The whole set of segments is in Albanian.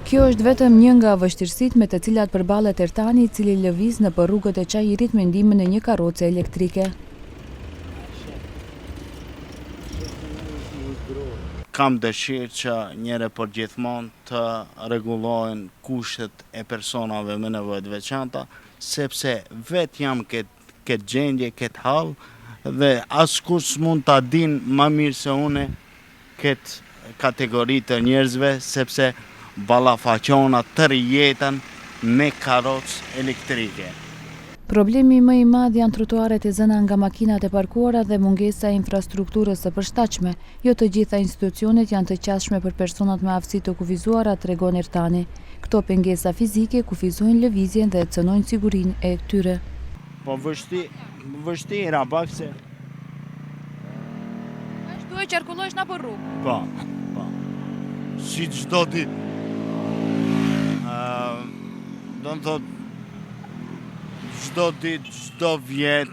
Kjo është vetëm një nga vështirësitë me të cilat përballet Ertani, i cili lëviz nëpër rrugët e Çajirit me ndihmën e një karroce elektrike. Kam dëshirë që njëre për gjithmonë të rregullohen kushtet e personave me nevojë të veçanta, sepse vetë jam këtë gjendje, këtë hall, dhe askush s'mund ta din më mirë se unë këtë kategori të njerëzve, sepse ballafaqona tërë jetën me karrocë elektrike. Problemi më i madh janë trotuaret e zëna nga makinat e parkuara dhe mungesa e infrastrukturës së përshtatshme. Jo të gjitha institucionet janë të qasshme për personat me aftësi të kufizuara, tregon Ertani. Këto pengesa fizike kufizojnë lëvizjen dhe cënojnë sigurinë e tyre. Po vështira pak se. Duhet qarkullosh nëpër rrugë. Po. Si çdo ditë. Do të thotë çdo ditë, çdo vjet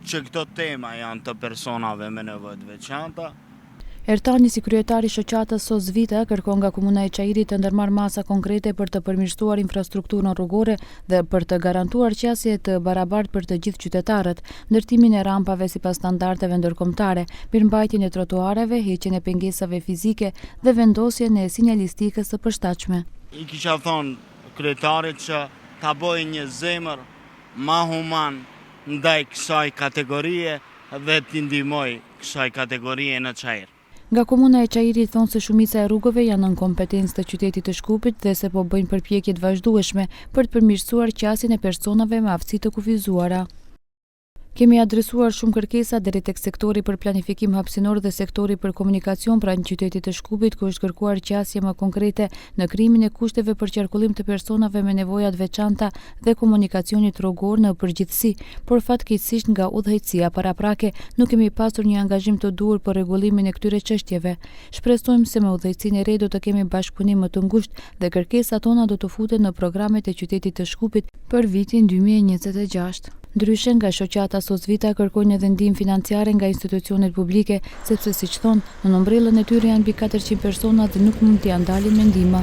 që këto tema janë të personave me nevojë të veçanta. Ertani, si kryetari i shoqatës Sosvita, kërkon nga Komuna e Çajirit të ndërmarrë masa konkrete për të përmirësuar infrastrukturën rrugore dhe për të garantuar qasje të barabartë për të gjithë qytetarët, ndërtimin e rampave sipas standardeve ndërkombëtare, mirëmbajtjen e trotuareve, heqjen e pengesave fizike dhe vendosjen e sinjalistikës së përshtatshme. I kisha thonë kryetarit që ta bëjë një zemër ma human ndaj kësaj kategorie dhe t'i ndihmoj kësaj kategorie në Çajir. Nga Komuna e Çajirit thonë se shumica e rrugëve janë nën kompetencë të qytetit të Shkupit dhe se po bëjnë përpjekje të vazhdueshme për të përmirësuar qasjen e personave me aftësi të kufizuara. Kemi adresuar shumë kërkesa deri tek sektori për planifikim hapësinor dhe sektori për komunikacion pranë qytetit të Shkupit, ku është kërkuar qasje më konkrete në krijimin e kushteve për qarkullim të personave me nevoja të veçanta dhe komunikacionit rrugor në përgjithësi, por fatkeqësisht nga udhëheqësia paraprake nuk kemi pasur një angazhim të duhur për rregullimin e këtyre çështjeve. Shpresojmë se me udhëheqësinë e re do të kemi bashkëpunim më të ngushtë dhe kërkesat tona do të futen në programet e qytetit të Shkupit për vitin 2026. Ndryshe nga shoqata Sosvita kërkojnë edhe ndihmë financiare nga institucionet publike, sepse siç thonë, në umbrellën e tyre janë mbi 400 persona dhe nuk mund t'i ndalin me ndihmë.